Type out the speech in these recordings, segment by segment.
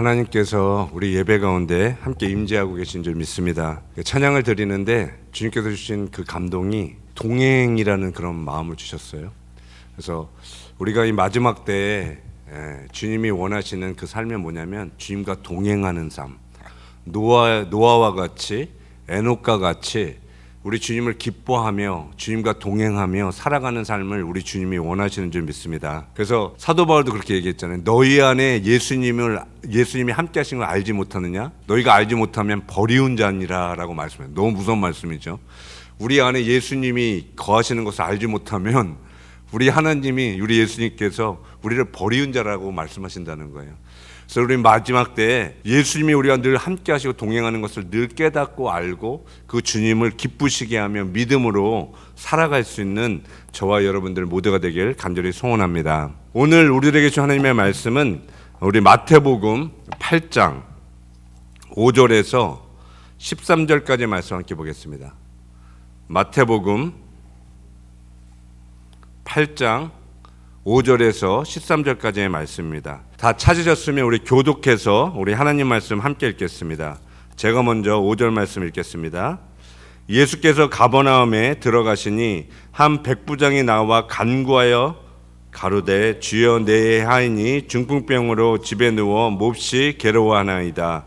하나님께서 우리 예배 가운데 함께 임재하고 계신 줄 믿습니다. 찬양을 드리는데 주님께서 주신 그 감동이 동행이라는 그런 마음을 주셨어요. 그래서 우리가 이 마지막 때에 주님이 원하시는 그 삶이 뭐냐면 주님과 동행하는 삶, 노아와 같이, 에녹과 같이 우리 주님을 기뻐하며 주님과 동행하며 살아가는 삶을 우리 주님이 원하시는 줄 믿습니다. 그래서 사도 바울도 그렇게 얘기했잖아요. 너희 안에 예수님이 함께 하신 걸 알지 못하느냐? 너희가 알지 못하면 버리운 자니라 라고 말씀해요. 너무 무서운 말씀이죠. 우리 안에 예수님이 거하시는 것을 알지 못하면 우리 하나님이, 우리 예수님께서 우리를 버리운 자라고 말씀하신다는 거예요. 그래서 우리 마지막 때에 예수님이 우리와 늘 함께 하시고 동행하는 것을 늘 깨닫고 알고 그 주님을 기쁘시게 하며 믿음으로 살아갈 수 있는 저와 여러분들 모두가 되길 간절히 소원합니다. 오늘 우리에게 주신 하나님의 말씀은 우리 마태복음 8장 5절에서 13절까지 말씀 함께 보겠습니다. 마태복음 8장 5절에서 13절까지의 말씀입니다. 다 찾으셨으면 우리 교독해서 우리 하나님 말씀 함께 읽겠습니다. 제가 먼저 5절 말씀 읽겠습니다. 예수께서 가버나움에 들어가시니 한 백부장이 나와 간구하여 가로되 주여 내 하인이 중풍병으로 집에 누워 몹시 괴로워하나이다.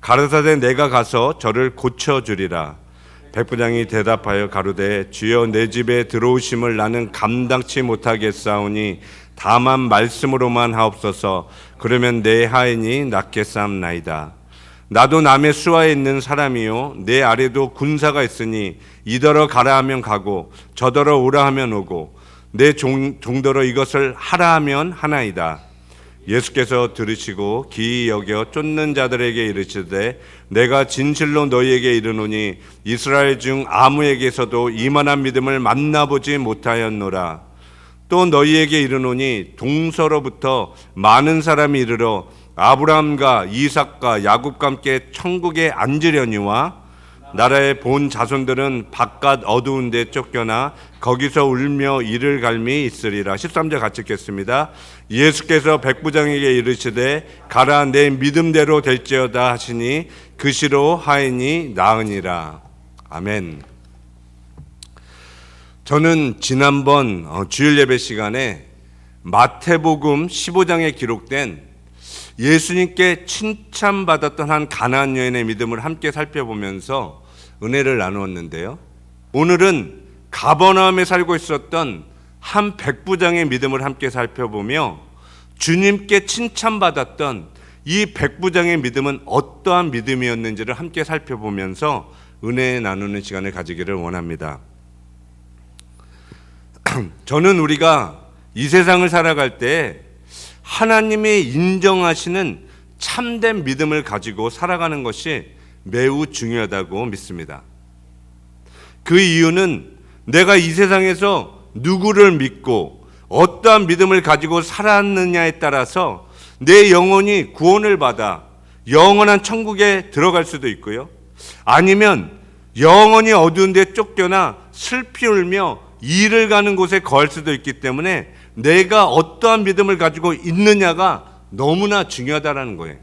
가르사대 내가 가서 저를 고쳐주리라. 백부장이 대답하여 가로되 주여 내 집에 들어오심을 나는 감당치 못하겠사오니 다만 말씀으로만 하옵소서. 그러면 내 하인이 낫겠사옵나이다. 나도 남의 수하에 있는 사람이요 내 아래도 군사가 있으니 이더러 가라 하면 가고 저더러 오라 하면 오고 내 종더러 이것을 하라 하면 하나이다. 예수께서 들으시고 기이 여겨 쫓는 자들에게 이르시되 내가 진실로 너희에게 이르노니 이스라엘 중 아무에게서도 이만한 믿음을 만나보지 못하였노라. 또 너희에게 이르노니 동서로부터 많은 사람이 이르러 아브라함과 이삭과 야곱과 함께 천국에 앉으려니와 나라의 본 자손들은 바깥 어두운 데 쫓겨나 거기서 울며 이를 갈미 있으리라. 13절 같이 읽겠습니다. 예수께서 백부장에게 이르시되 가라 내 믿음대로 될지어다 하시니 그 시로 하인이 나으니라. 아멘. 저는 지난번 주일 예배 시간에 마태복음 15장에 기록된 예수님께 칭찬받았던 한 가나안 여인의 믿음을 함께 살펴보면서 은혜를 나누었는데요. 오늘은 가버나움에 살고 있었던 한 백부장의 믿음을 함께 살펴보며 주님께 칭찬받았던 이 백부장의 믿음은 어떠한 믿음이었는지를 함께 살펴보면서 은혜 나누는 시간을 가지기를 원합니다. 저는 우리가 이 세상을 살아갈 때 하나님이 인정하시는 참된 믿음을 가지고 살아가는 것이 매우 중요하다고 믿습니다. 그 이유는 내가 이 세상에서 누구를 믿고 어떠한 믿음을 가지고 살았느냐에 따라서 내 영혼이 구원을 받아 영원한 천국에 들어갈 수도 있고요. 아니면 영원히 어두운 데 쫓겨나 슬피 울며 이를 가는 곳에 거할 수도 있기 때문에 내가 어떠한 믿음을 가지고 있느냐가 너무나 중요하다는 거예요.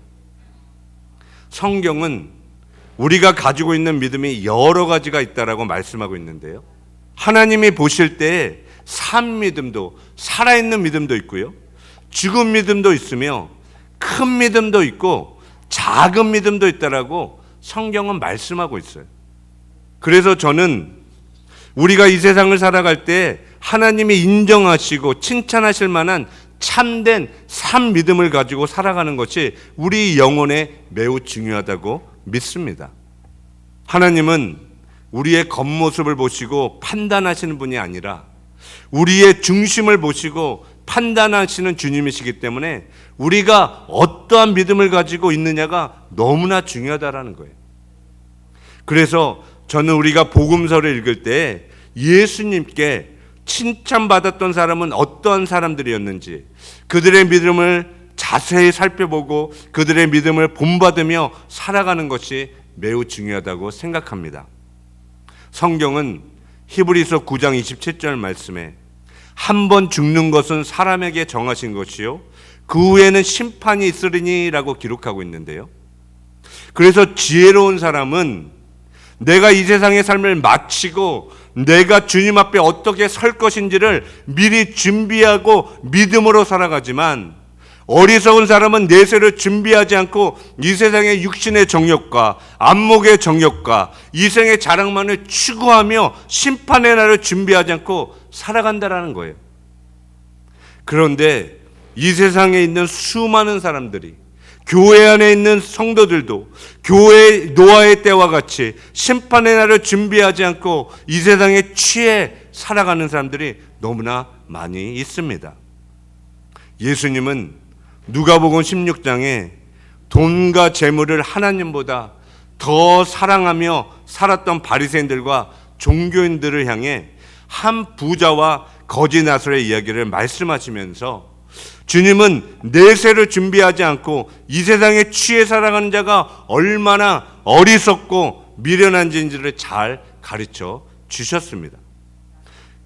성경은 우리가 가지고 있는 믿음이 여러 가지가 있다라고 말씀하고 있는데요. 하나님이 보실 때 산 믿음도, 살아있는 믿음도 있고요. 죽은 믿음도 있으며 큰 믿음도 있고 작은 믿음도 있다라고 성경은 말씀하고 있어요. 그래서 저는 우리가 이 세상을 살아갈 때 하나님이 인정하시고 칭찬하실 만한 참된 산 믿음을 가지고 살아가는 것이 우리 영혼에 매우 중요하다고 믿습니다. 하나님은 우리의 겉모습을 보시고 판단하시는 분이 아니라 우리의 중심을 보시고 판단하시는 주님이시기 때문에 우리가 어떠한 믿음을 가지고 있느냐가 너무나 중요하다는 거예요. 그래서 저는 우리가 복음서를 읽을 때 예수님께 칭찬받았던 사람은 어떠한 사람들이었는지 그들의 믿음을 자세히 살펴보고 그들의 믿음을 본받으며 살아가는 것이 매우 중요하다고 생각합니다. 성경은 히브리서 9장 27절 말씀에 한 번 죽는 것은 사람에게 정하신 것이요 그 후에는 심판이 있으리니라고 기록하고 있는데요. 그래서 지혜로운 사람은 내가 이 세상의 삶을 마치고 내가 주님 앞에 어떻게 설 것인지를 미리 준비하고 믿음으로 살아가지만, 어리석은 사람은 내세를 준비하지 않고 이 세상의 육신의 정욕과 안목의 정욕과 이생의 자랑만을 추구하며 심판의 날을 준비하지 않고 살아간다라는 거예요. 그런데 이 세상에 있는 수많은 사람들이, 교회 안에 있는 성도들도 교회 노아의 때와 같이 심판의 날을 준비하지 않고 이 세상에 취해 살아가는 사람들이 너무나 많이 있습니다. 예수님은 누가복음 16장에 돈과 재물을 하나님보다 더 사랑하며 살았던 바리새인들과 종교인들을 향해 한 부자와 거지 나설의 이야기를 말씀하시면서, 주님은 내세를 준비하지 않고 이 세상에 취해 살아가는 자가 얼마나 어리석고 미련한지를 잘 가르쳐 주셨습니다.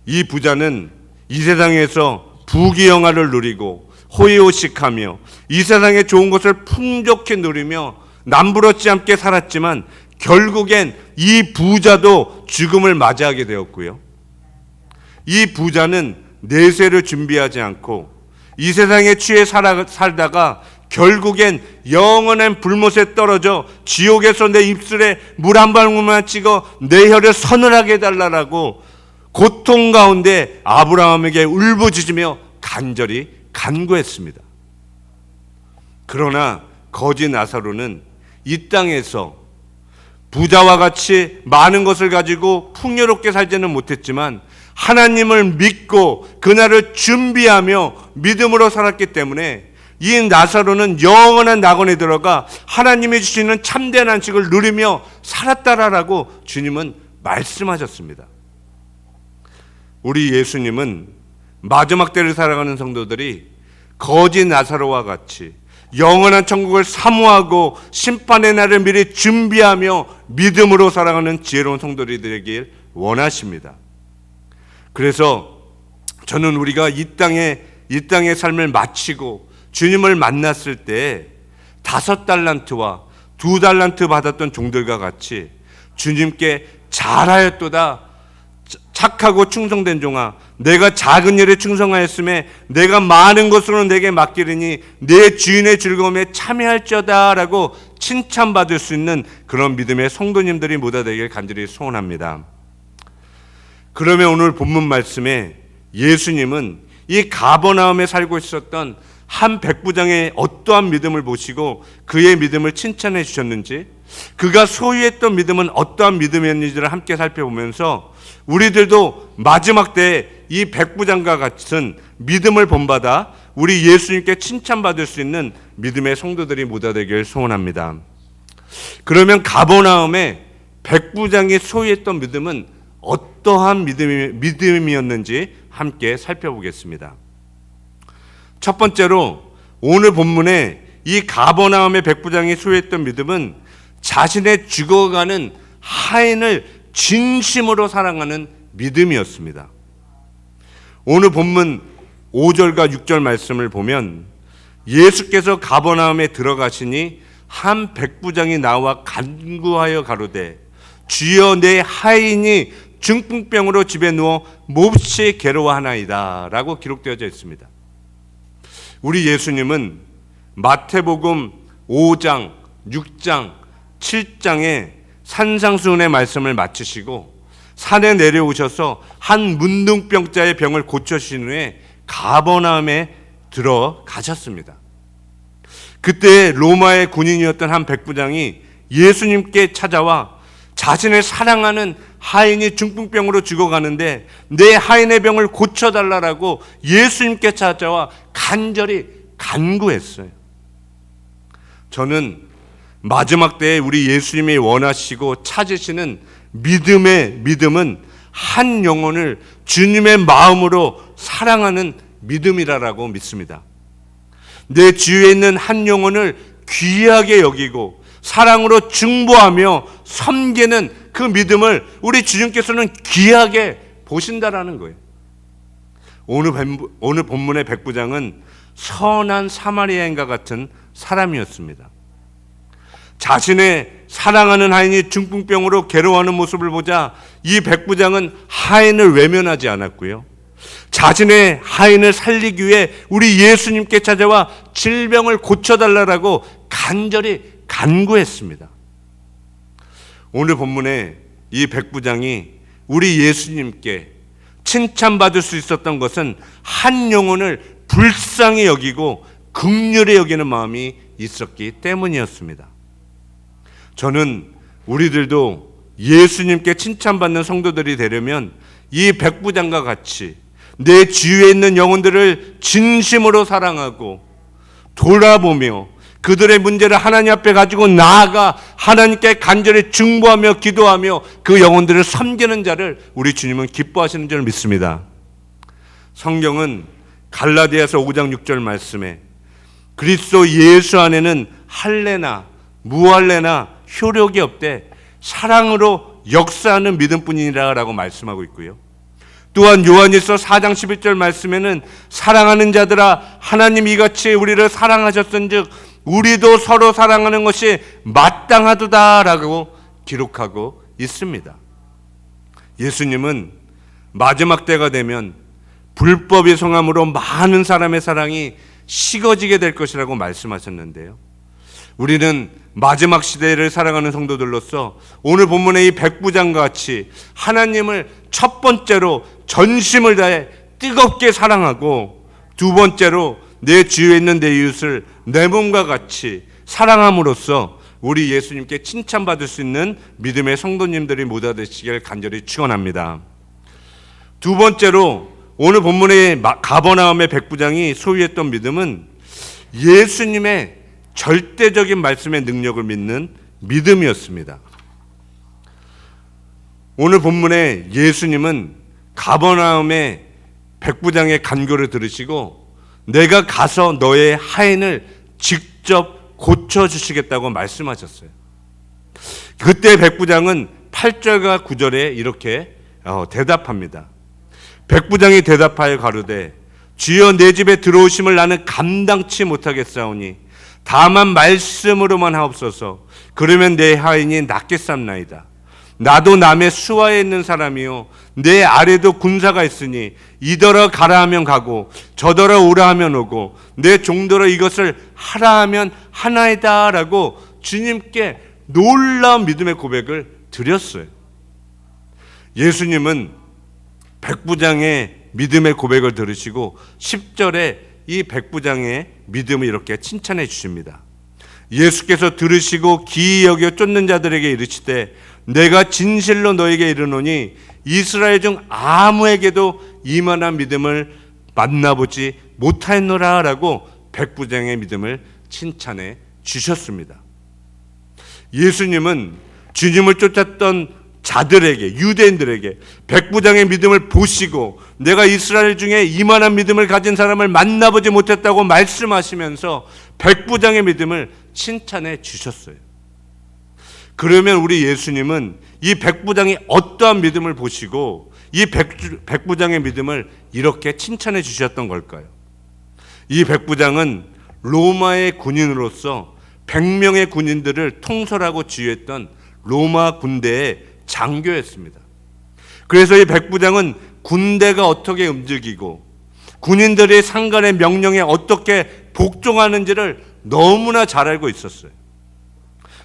이 부자는 이 세상에서 부귀영화를 누리고 호의호식하며 이 세상의 좋은 것을 풍족히 누리며 남부럽지 않게 살았지만, 결국엔 이 부자도 죽음을 맞이하게 되었고요. 이 부자는 내세를 준비하지 않고 이 세상에 취해 살다가 결국엔 영원한 불못에 떨어져 지옥에서 내 입술에 물 한 방울만 찍어 내 혀를 서늘하게 해달라고 고통 가운데 아브라함에게 울부짖으며 간절히 간구했습니다. 그러나 거지 나사로는 이 땅에서 부자와 같이 많은 것을 가지고 풍요롭게 살지는 못했지만 하나님을 믿고 그날을 준비하며 믿음으로 살았기 때문에 이 나사로는 영원한 낙원에 들어가 하나님이 주시는 참된 안식을 누리며 살았다라고 주님은 말씀하셨습니다. 우리 예수님은 마지막 때를 살아가는 성도들이 거지 나사로와 같이 영원한 천국을 사모하고 심판의 날을 미리 준비하며 믿음으로 살아가는 지혜로운 성도들이 되길 원하십니다. 그래서 저는 우리가 이 땅의 삶을 마치고 주님을 만났을 때 5달란트와 2달란트 받았던 종들과 같이 주님께 잘하였도다, 착하고 충성된 종아, 내가 작은 일에 충성하였음에 내가 많은 것으로 내게 맡기리니 내 주인의 즐거움에 참여할지어다 라고 칭찬받을 수 있는 그런 믿음의 성도님들이 모두 되길 간절히 소원합니다. 그러면 오늘 본문 말씀에 예수님은 이 가버나움에 살고 있었던 한 백부장의 어떠한 믿음을 보시고 그의 믿음을 칭찬해 주셨는지, 그가 소유했던 믿음은 어떠한 믿음이었는지를 함께 살펴보면서 우리들도 마지막 때에 이 백부장과 같은 믿음을 본받아 우리 예수님께 칭찬받을 수 있는 믿음의 성도들이 모두 되길 소원합니다. 그러면 가버나움에 백부장이 소유했던 믿음은 어떠한 믿음이었는지 함께 살펴보겠습니다. 첫 번째로 오늘 본문에 이 가버나움의 백부장이 소유했던 믿음은 자신의 죽어가는 하인을 진심으로 사랑하는 믿음이었습니다. 오늘 본문 5절과 6절 말씀을 보면 예수께서 가버나움에 들어가시니 한 백부장이 나와 간구하여 가로되 주여 내 하인이 중풍병으로 집에 누워 몹시 괴로워하나이다 라고 기록되어져 있습니다. 우리 예수님은 마태복음 5장, 6장, 7장에 산상수훈의 말씀을 마치시고 산에 내려오셔서 한 문둥병자의 병을 고쳐주신 후에 가버나움에 들어가셨습니다. 그때 로마의 군인이었던 한 백부장이 예수님께 찾아와 자신을 사랑하는 하인이 중풍병으로 죽어가는데 내 하인의 병을 고쳐달라고 예수님께 찾아와 간절히 간구했어요. 저는 마지막 때에 우리 예수님이 원하시고 찾으시는 믿음은 한 영혼을 주님의 마음으로 사랑하는 믿음이라고 믿습니다. 내 주위에 있는 한 영혼을 귀하게 여기고 사랑으로 중보하며 섬기는 그 믿음을 우리 주님께서는 귀하게 보신다라는 거예요. 오늘 본문의 백부장은 선한 사마리아인과 같은 사람이었습니다. 자신의 사랑하는 하인이 중풍병으로 괴로워하는 모습을 보자 이 백부장은 하인을 외면하지 않았고요. 자신의 하인을 살리기 위해 우리 예수님께 찾아와 질병을 고쳐달라고 간절히 간구했습니다. 오늘 본문에 이 백부장이 우리 예수님께 칭찬받을 수 있었던 것은 한 영혼을 불쌍히 여기고 긍휼히 여기는 마음이 있었기 때문이었습니다. 저는 우리들도 예수님께 칭찬받는 성도들이 되려면 이 백부장과 같이 내 주위에 있는 영혼들을 진심으로 사랑하고 돌아보며 그들의 문제를 하나님 앞에 가지고 나아가 하나님께 간절히 중보하며 기도하며 그 영혼들을 섬기는 자를 우리 주님은 기뻐하시는 줄 믿습니다. 성경은 갈라디아서 5장 6절 말씀에 그리스도 예수 안에는 할례나 무할례나 효력이 없되 사랑으로 역사하는 믿음뿐이라고 말씀하고 있고요. 또한 요한일서 4장 11절 말씀에는 사랑하는 자들아 하나님 이같이 우리를 사랑하셨은즉 우리도 서로 사랑하는 것이 마땅하도다라고 기록하고 있습니다. 예수님은 마지막 때가 되면 불법이 성함으로 많은 사람의 사랑이 식어지게 될 것이라고 말씀하셨는데요. 우리는 마지막 시대를 살아가는 성도들로서 오늘 본문의 이 백부장과 같이 하나님을 첫 번째로 전심을 다해 뜨겁게 사랑하고 두 번째로 내 주위에 있는 내 이웃을 내 몸과 같이 사랑함으로써 우리 예수님께 칭찬받을 수 있는 믿음의 성도님들이 모두 되시길 간절히 축원합니다. 두 번째로 오늘 본문의 가버나움의 백부장이 소유했던 믿음은 예수님의 절대적인 말씀의 능력을 믿는 믿음이었습니다. 오늘 본문에 예수님은 가버나움의 백부장의 간구를 들으시고 내가 가서 너의 하인을 직접 고쳐주시겠다고 말씀하셨어요. 그때 백부장은 8절과 9절에 이렇게 대답합니다. 백부장이 대답하여 가로되 주여 내 집에 들어오심을 나는 감당치 못하겠사오니 다만 말씀으로만 하옵소서. 그러면 내 하인이 낫겠삼나이다. 나도 남의 수하에 있는 사람이요 내 아래도 군사가 있으니 이더러 가라 하면 가고 저더러 오라 하면 오고 내 종더러 이것을 하라 하면 하나이다 라고 주님께 놀라운 믿음의 고백을 드렸어요. 예수님은 백부장의 믿음의 고백을 들으시고 10절에 이 백부장의 믿음을 이렇게 칭찬해 주십니다. 예수께서 들으시고 기이 여겨 쫓는 자들에게 이르시되 내가 진실로 너에게 이르노니 이스라엘 중 아무에게도 이만한 믿음을 만나보지 못하였노라 라고 백부장의 믿음을 칭찬해 주셨습니다. 예수님은 주님을 쫓았던 자들에게 유대인들에게 백부장의 믿음을 보시고 내가 이스라엘 중에 이만한 믿음을 가진 사람을 만나보지 못했다고 말씀하시면서 백부장의 믿음을 칭찬해 주셨어요. 그러면 우리 예수님은 이 백부장이 어떠한 믿음을 보시고 이 백부장의 믿음을 이렇게 칭찬해 주셨던 걸까요? 이 백부장은 로마의 군인으로서 100명의 군인들을 통솔하고 지휘했던 로마 군대의 장교였습니다. 그래서 이 백부장은 군대가 어떻게 움직이고 군인들의 상관의 명령에 어떻게 복종하는지를 너무나 잘 알고 있었어요.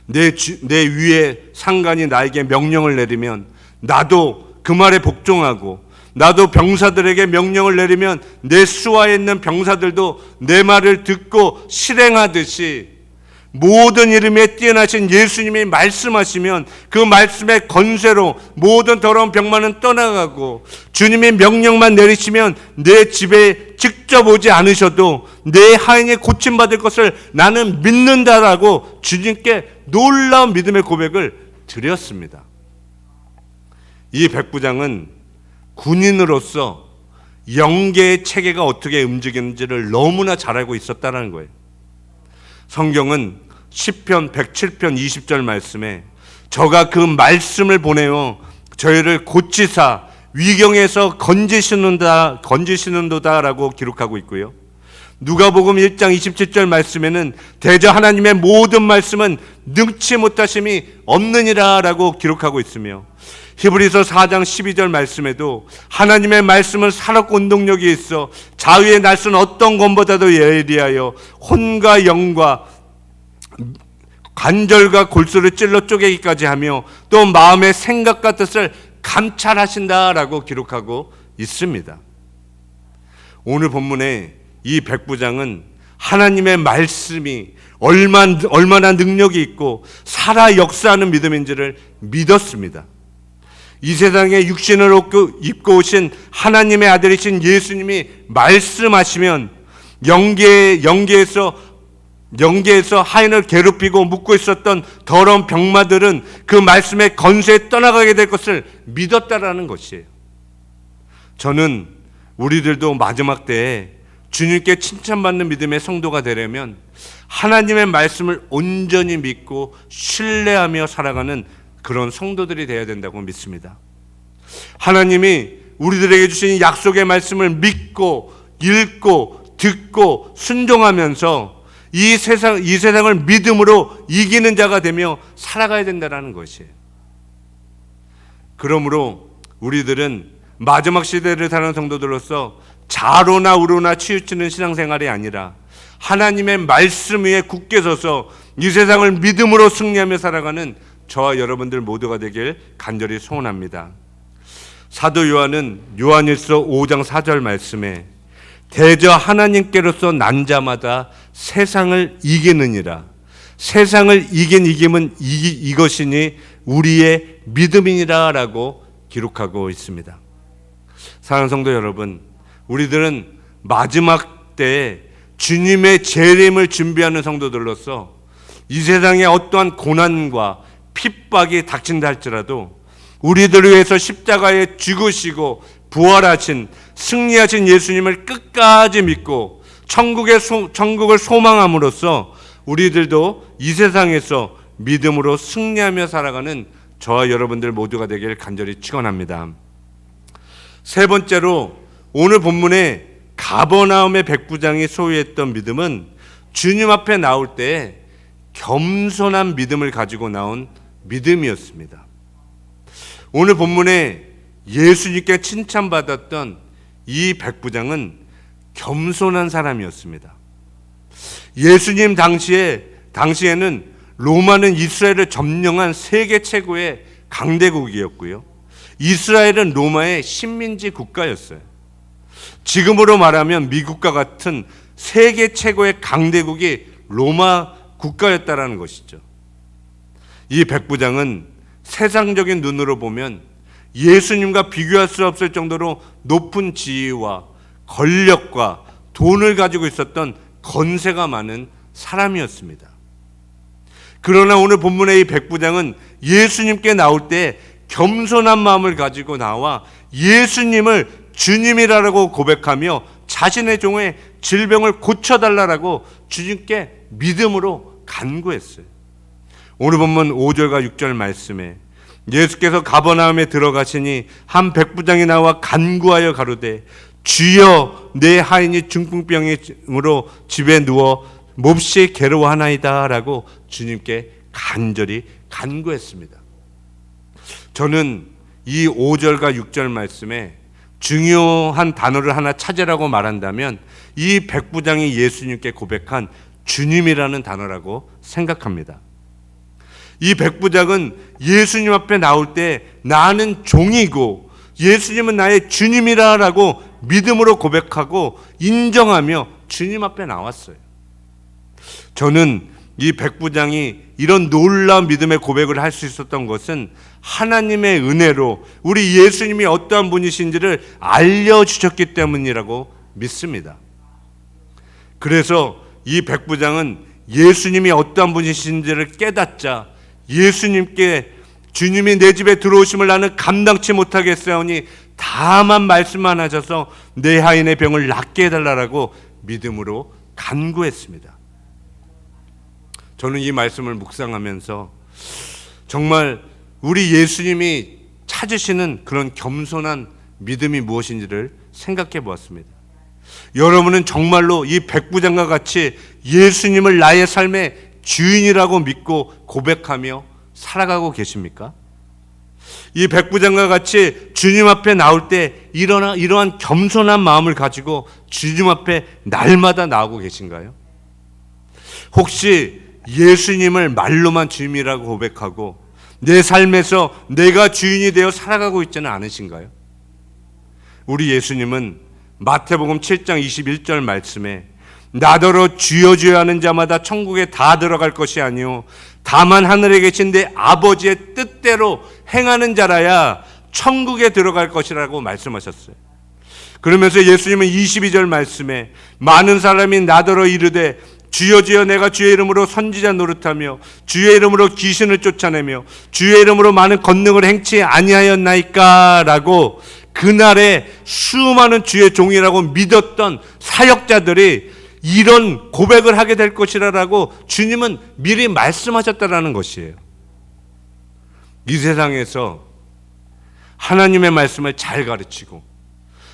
내 위에 상관이 나에게 명령을 내리면 나도 그 말에 복종하고 나도 병사들에게 명령을 내리면 내 수하에 있는 병사들도 내 말을 듣고 실행하듯이 모든 이름에 뛰어나신 예수님이 말씀하시면 그 말씀의 권세로 모든 더러운 병만은 떠나가고 주님의 명령만 내리시면 내 집에 직접 오지 않으셔도 내 하인이 고침받을 것을 나는 믿는다라고 주님께 놀라운 믿음의 고백을 드렸습니다. 이 백부장은 군인으로서 영계의 체계가 어떻게 움직이는지를 너무나 잘 알고 있었다는 거예요. 성경은 시편 107편 20절 말씀에 저가 그 말씀을 보내어 저희를 고치사 위경에서 건지시는도다라고 기록하고 있고요. 누가복음 1장 27절 말씀에는 대저 하나님의 모든 말씀은 능치 못하심이 없느니라 라고 기록하고 있으며, 히브리서 4장 12절 말씀에도 하나님의 말씀은 살았고 운동력이 있어 자유의 날선 어떤 검보다도 예리하여 혼과 영과 관절과 골수를 찔러 쪼개기까지 하며 또 마음의 생각과 뜻을 감찰하신다라고 기록하고 있습니다. 오늘 본문의 이 백부장은 하나님의 말씀이 얼마나 능력이 있고 살아 역사하는 믿음인지를 믿었습니다. 이 세상에 육신을 입고 오신 하나님의 아들이신 예수님이 말씀하시면 영계에서 하인을 괴롭히고 묶고 있었던 더러운 병마들은 그 말씀의 건세에 떠나가게 될 것을 믿었다라는 것이에요. 저는 우리들도 마지막 때에 주님께 칭찬받는 믿음의 성도가 되려면 하나님의 말씀을 온전히 믿고 신뢰하며 살아가는 그런 성도들이 되어야 된다고 믿습니다. 하나님이 우리들에게 주신 약속의 말씀을 믿고 읽고 듣고 순종하면서 이 세상을 믿음으로 이기는 자가 되며 살아가야 된다는 것이에요. 그러므로 우리들은 마지막 시대를 사는 성도들로서 좌로나 우로나 치우치는 신앙생활이 아니라 하나님의 말씀 위에 굳게 서서 이 세상을 믿음으로 승리하며 살아가는 저와 여러분들 모두가 되길 간절히 소원합니다. 사도 요한은 요한일서 5장 4절 말씀에 대저 하나님께로서 난 자마다 세상을 이기느니라. 세상을 이긴 이김은 이것이니 우리의 믿음이니라 라고 기록하고 있습니다. 사랑하는 성도 여러분, 우리들은 마지막 때에 주님의 재림을 준비하는 성도들로서 이 세상의 어떠한 고난과 핍박이 닥친다 할지라도 우리들을 위해서 십자가에 죽으시고 부활하신 승리하신 예수님을 끝까지 믿고 천국을 소망함으로써 우리들도 이 세상에서 믿음으로 승리하며 살아가는 저와 여러분들 모두가 되길 간절히 축원합니다. 세 번째로 오늘 본문에 가버나움의 백부장이 소유했던 믿음은 주님 앞에 나올 때 겸손한 믿음을 가지고 나온 믿음이었습니다. 오늘 본문에 예수님께 칭찬받았던 이 백부장은 겸손한 사람이었습니다. 예수님 당시에는 로마는 이스라엘을 점령한 세계 최고의 강대국이었고요. 이스라엘은 로마의 식민지 국가였어요. 지금으로 말하면 미국과 같은 세계 최고의 강대국이 로마 국가였다라는 것이죠. 이 백부장은 세상적인 눈으로 보면 예수님과 비교할 수 없을 정도로 높은 지위와 권력과 돈을 가지고 있었던 건세가 많은 사람이었습니다. 그러나 오늘 본문의 이 백부장은 예수님께 나올 때 겸손한 마음을 가지고 나와 예수님을 주님이라고 고백하며 자신의 종의 질병을 고쳐달라고 주님께 믿음으로 간구했어요. 오늘 본문 5절과 6절 말씀에 예수께서 가버나움에 들어가시니 한 백부장이 나와 간구하여 가로되 주여 내 하인이 중풍병으로 집에 누워 몹시 괴로워하나이다 라고 주님께 간절히 간구했습니다. 저는 이 5절과 6절 말씀에 중요한 단어를 하나 찾으라고 말한다면 이 백부장이 예수님께 고백한 주님이라는 단어라고 생각합니다. 이 백부장은 예수님 앞에 나올 때 나는 종이고 예수님은 나의 주님이라고 믿음으로 고백하고 인정하며 주님 앞에 나왔어요. 저는 이 백부장이 이런 놀라운 믿음의 고백을 할 수 있었던 것은 하나님의 은혜로 우리 예수님이 어떠한 분이신지를 알려주셨기 때문이라고 믿습니다. 그래서 이 백부장은 예수님이 어떠한 분이신지를 깨닫자 예수님께 주님이 내 집에 들어오심을 나는 감당치 못하겠사오니 다만 말씀만 하셔서 내 하인의 병을 낫게 해달라고 믿음으로 간구했습니다. 저는 이 말씀을 묵상하면서 정말 우리 예수님이 찾으시는 그런 겸손한 믿음이 무엇인지를 생각해 보았습니다. 여러분은 정말로 이 백부장과 같이 예수님을 나의 삶의 주인이라고 믿고 고백하며 살아가고 계십니까? 이 백부장과 같이 주님 앞에 나올 때 이러한 겸손한 마음을 가지고 주님 앞에 날마다 나오고 계신가요? 혹시 예수님을 말로만 주님이라고 고백하고 내 삶에서 내가 주인이 되어 살아가고 있지는 않으신가요? 우리 예수님은 마태복음 7장 21절 말씀에 나더러 주여 주여 하는 자마다 천국에 다 들어갈 것이 아니요 다만 하늘에 계신 내 아버지의 뜻대로 행하는 자라야 천국에 들어갈 것이라고 말씀하셨어요. 그러면서 예수님은 22절 말씀에 많은 사람이 나더러 이르되 주여 주여 내가 주의 이름으로 선지자 노릇하며 주의 이름으로 귀신을 쫓아내며 주의 이름으로 많은 권능을 행치 아니하였나이까 라고 그날에 수많은 주의 종이라고 믿었던 사역자들이 이런 고백을 하게 될 것이라고 주님은 미리 말씀하셨다라는 것이에요. 이 세상에서 하나님의 말씀을 잘 가르치고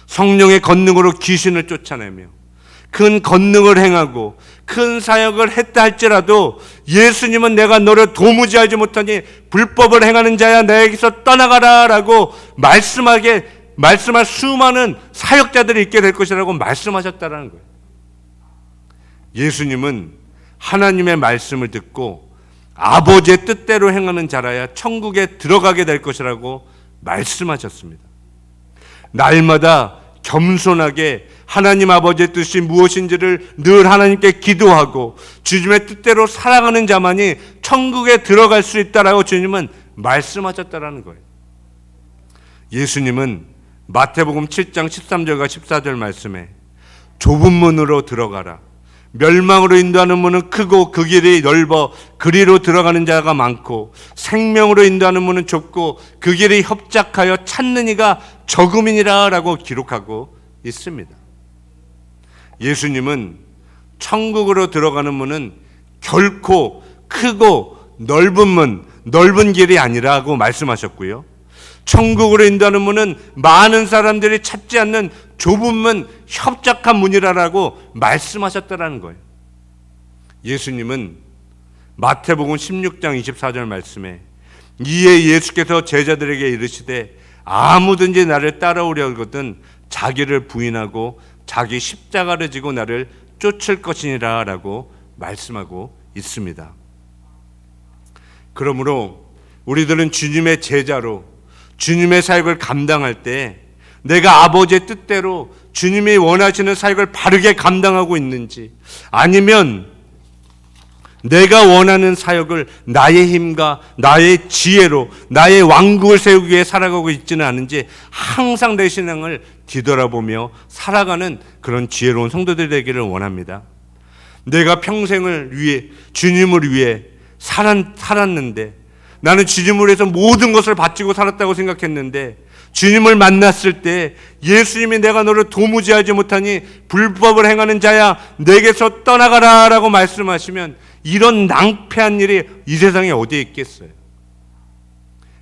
성령의 권능으로 귀신을 쫓아내며 큰 권능을 행하고 큰 사역을 했다 할지라도 예수님은 내가 너를 도무지 알지 못하니 불법을 행하는 자야 나에게서 떠나가라 라고 말씀할 수많은 사역자들이 있게 될 것이라고 말씀하셨다라는 거예요. 예수님은 하나님의 말씀을 듣고 아버지의 뜻대로 행하는 자라야 천국에 들어가게 될 것이라고 말씀하셨습니다. 날마다 겸손하게 하나님 아버지의 뜻이 무엇인지를 늘 하나님께 기도하고 주님의 뜻대로 살아가는 자만이 천국에 들어갈 수 있다라고 주님은 말씀하셨다라는 거예요. 예수님은 마태복음 7장 13절과 14절 말씀에 좁은 문으로 들어가라. 멸망으로 인도하는 문은 크고 그 길이 넓어 그리로 들어가는 자가 많고 생명으로 인도하는 문은 좁고 그 길이 협착하여 찾는 이가 적음이니라 라고 기록하고 있습니다. 예수님은 천국으로 들어가는 문은 결코 크고 넓은 길이 아니라고 말씀하셨고요. 천국으로 인도하는 문은 많은 사람들이 찾지 않는 좁은 문, 협착한 문이라고 말씀하셨다라는 거예요. 예수님은 마태복음 16장 24절 말씀에 이에 예수께서 제자들에게 이르시되 아무든지 나를 따라오려거든 자기를 부인하고 자기 십자가를 지고 나를 쫓을 것이니라 라고 말씀하고 있습니다. 그러므로 우리들은 주님의 제자로 주님의 사역을 감당할 때 내가 아버지의 뜻대로 주님이 원하시는 사역을 바르게 감당하고 있는지 아니면 내가 원하는 사역을 나의 힘과 나의 지혜로 나의 왕국을 세우기 위해 살아가고 있지는 않은지 항상 내 신앙을 뒤돌아보며 살아가는 그런 지혜로운 성도들이 되기를 원합니다. 내가 평생을 위해 주님을 위해 살았는데 나는 주님을 위해서 모든 것을 바치고 살았다고 생각했는데 주님을 만났을 때 예수님이 내가 너를 도무지 알지 못하니 불법을 행하는 자야 내게서 떠나가라 라고 말씀하시면 이런 낭패한 일이 이 세상에 어디에 있겠어요.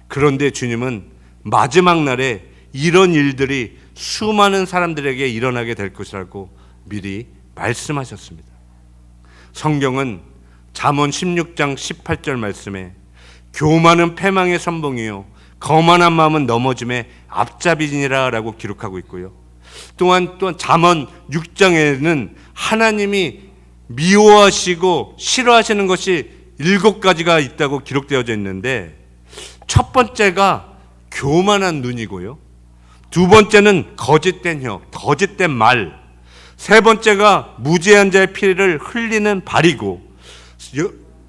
그런데 주님은 마지막 날에 이런 일들이 수많은 사람들에게 일어나게 될 것이라고 미리 말씀하셨습니다. 성경은 잠언 16장 18절 말씀에 교만은 패망의 선봉이요 거만한 마음은 넘어짐의 앞잡이니라 라고 기록하고 있고요. 또한 잠언 6장에는 하나님이 미워하시고 싫어하시는 것이 7가지가 있다고 기록되어져 있는데 첫 번째가 교만한 눈이고요. 두 번째는 거짓된 혀, 거짓된 말. 세 번째가 무죄한 자의 피를 흘리는 발이고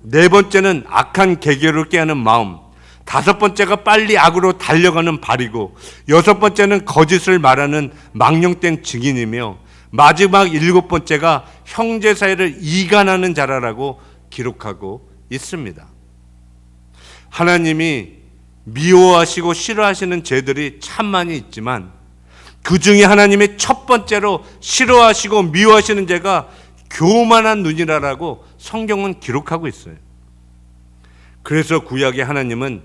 네 번째는 악한 계계를 깨하는 마음. 다섯 번째가 빨리 악으로 달려가는 발이고 여섯 번째는 거짓을 말하는 망령된 증인이며 마지막 7번째가 형제 사이를 이간하는 자라라고 기록하고 있습니다. 하나님이 미워하시고 싫어하시는 죄들이 참 많이 있지만 그 중에 하나님이 첫 번째로 싫어하시고 미워하시는 죄가 교만한 눈이라고 성경은 기록하고 있어요. 그래서 구약의 하나님은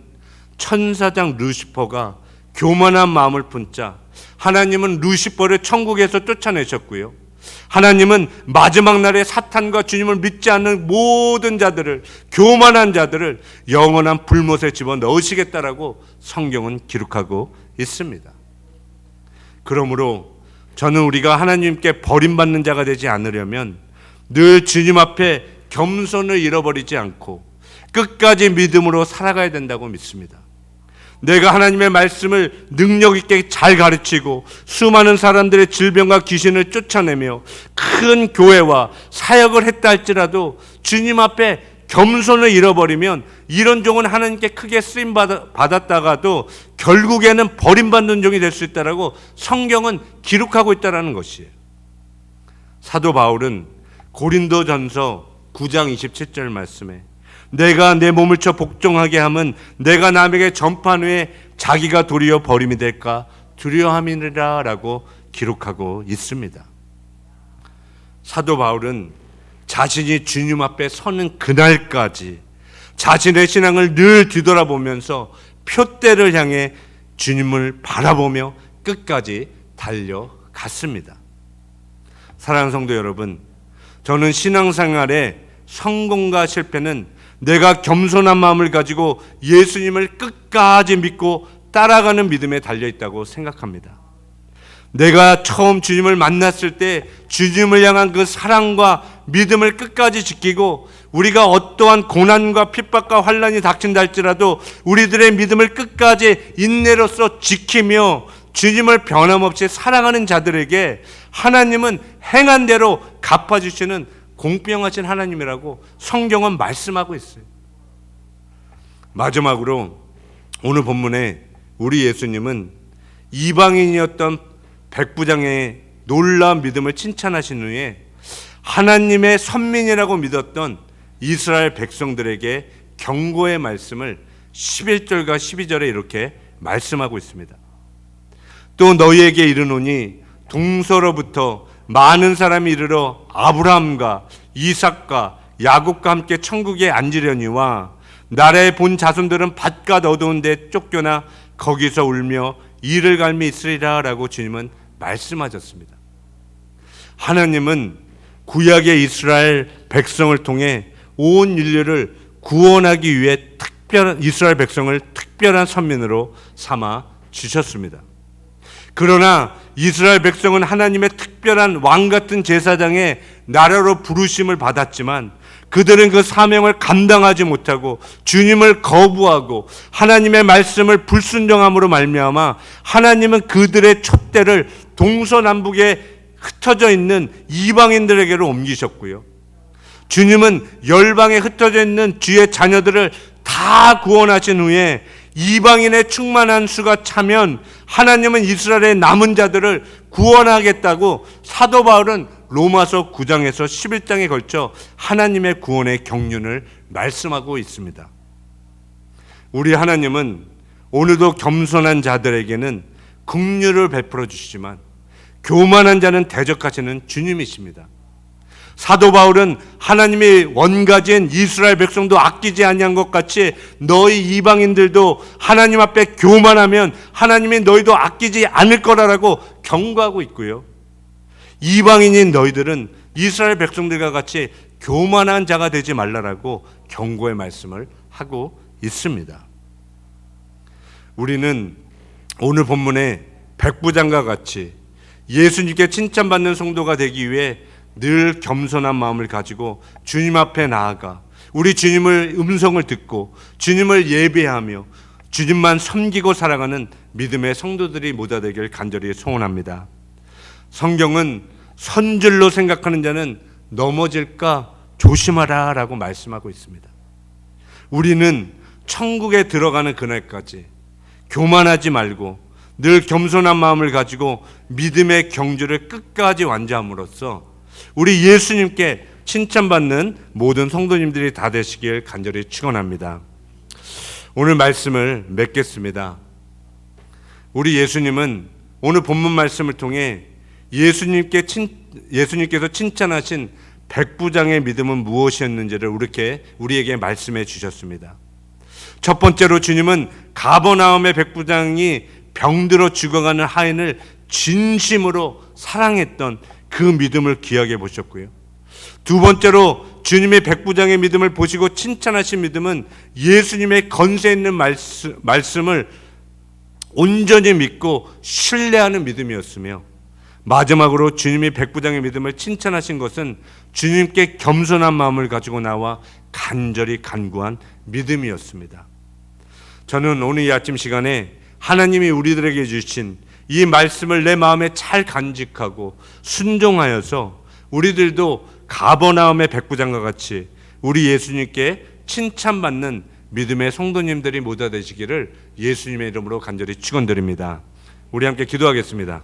천사장 루시퍼가 교만한 마음을 품자 하나님은 루시퍼를 천국에서 쫓아내셨고요. 하나님은 마지막 날에 사탄과 주님을 믿지 않는 모든 자들을, 교만한 자들을 영원한 불못에 집어넣으시겠다라고 성경은 기록하고 있습니다. 그러므로 저는 우리가 하나님께 버림받는 자가 되지 않으려면 늘 주님 앞에 겸손을 잃어버리지 않고 끝까지 믿음으로 살아가야 된다고 믿습니다. 내가 하나님의 말씀을 능력 있게 잘 가르치고 수많은 사람들의 질병과 귀신을 쫓아내며 큰 교회와 사역을 했다 할지라도 주님 앞에 겸손을 잃어버리면 이런 종은 하나님께 크게 쓰임 받았다가도 결국에는 버림받는 종이 될 수 있다라고 성경은 기록하고 있다라는 것이에요. 사도 바울은 고린도전서 9장 27절 말씀에 내가 내 몸을 쳐 복종하게 함은 내가 남에게 전파한 후에 자기가 도리어 버림이 될까 두려워함이니라 라고 기록하고 있습니다. 사도 바울은 자신이 주님 앞에 서는 그날까지 자신의 신앙을 늘 뒤돌아보면서 표대를 향해 주님을 바라보며 끝까지 달려갔습니다. 사랑하는 성도 여러분, 저는 신앙생활의 성공과 실패는 내가 겸손한 마음을 가지고 예수님을 끝까지 믿고 따라가는 믿음에 달려있다고 생각합니다. 내가 처음 주님을 만났을 때 주님을 향한 그 사랑과 믿음을 끝까지 지키고 우리가 어떠한 고난과 핍박과 환난이 닥친다 할지라도 우리들의 믿음을 끝까지 인내로서 지키며 주님을 변함없이 사랑하는 자들에게 하나님은 행한 대로 갚아주시는 공평하신 하나님이라고 성경은 말씀하고 있어요. 마지막으로 오늘 본문에 우리 예수님은 이방인이었던 백부장의 놀라운 믿음을 칭찬하신 후에 하나님의 선민이라고 믿었던 이스라엘 백성들에게 경고의 말씀을 11절과 12절에 이렇게 말씀하고 있습니다. 또 너희에게 이르노니 동서로부터 많은 사람이 이르러 아브라함과 이삭과 야곱과 함께 천국에 앉으려니와 나라의 본 자손들은 밭과 어두운 데 쫓겨나 거기서 울며 이를 갈미 있으리라 라고 주님은 말씀하셨습니다. 하나님은 구약의 이스라엘 백성을 통해 온 인류를 구원하기 위해 이스라엘 백성을 특별한 선민으로 삼아 주셨습니다. 그러나 이스라엘 백성은 하나님의 특별한 왕 같은 제사장의 나라로 부르심을 받았지만 그들은 그 사명을 감당하지 못하고 주님을 거부하고 하나님의 말씀을 불순종함으로 말미암아 하나님은 그들의 촛대를 동서남북에 흩어져 있는 이방인들에게로 옮기셨고요. 주님은 열방에 흩어져 있는 주의 자녀들을 다 구원하신 후에 이방인의 충만한 수가 차면 하나님은 이스라엘의 남은 자들을 구원하겠다고 사도 바울은 로마서 9장에서 11장에 걸쳐 하나님의 구원의 경륜을 말씀하고 있습니다. 우리 하나님은 오늘도 겸손한 자들에게는 긍휼을 베풀어 주시지만 교만한 자는 대적하시는 주님이십니다. 사도 바울은 하나님이 원가진 이스라엘 백성도 아끼지 아니한 것 같이 너희 이방인들도 하나님 앞에 교만하면 하나님이 너희도 아끼지 않을 거라고 경고하고 있고요. 이방인인 너희들은 이스라엘 백성들과 같이 교만한 자가 되지 말라라고 경고의 말씀을 하고 있습니다. 우리는 오늘 본문의 백부장과 같이 예수님께 칭찬받는 성도가 되기 위해 늘 겸손한 마음을 가지고 주님 앞에 나아가 우리 주님을 음성을 듣고 주님을 예배하며 주님만 섬기고 살아가는 믿음의 성도들이 모두 되길 간절히 소원합니다. 성경은 선줄로 생각하는 자는 넘어질까 조심하라 라고 말씀하고 있습니다. 우리는 천국에 들어가는 그날까지 교만하지 말고 늘 겸손한 마음을 가지고 믿음의 경주를 끝까지 완주함으로써 우리 예수님께 칭찬받는 모든 성도님들이 다 되시길 간절히 축원합니다. 오늘 말씀을 맺겠습니다. 우리 예수님은 오늘 본문 말씀을 통해 예수님께서 칭찬하신 백부장의 믿음은 무엇이었는지를 우리에게 말씀해 주셨습니다. 첫 번째로 주님은 가버나움의 백부장이 병들어 죽어가는 하인을 진심으로 사랑했던 그 믿음을 기억해 보셨고요. 두 번째로 주님의 백부장의 믿음을 보시고 칭찬하신 믿음은 예수님의 건세 있는 말씀을 온전히 믿고 신뢰하는 믿음이었으며, 마지막으로 주님이 백부장의 믿음을 칭찬하신 것은 주님께 겸손한 마음을 가지고 나와 간절히 간구한 믿음이었습니다. 저는 오늘 이 아침 시간에 하나님이 우리들에게 주신 이 말씀을 내 마음에 잘 간직하고 순종하여서 우리들도 가버나움의 백부장과 같이 우리 예수님께 칭찬받는 믿음의 성도님들이 모두 되시기를 예수님의 이름으로 간절히 축원드립니다. 우리 함께 기도하겠습니다.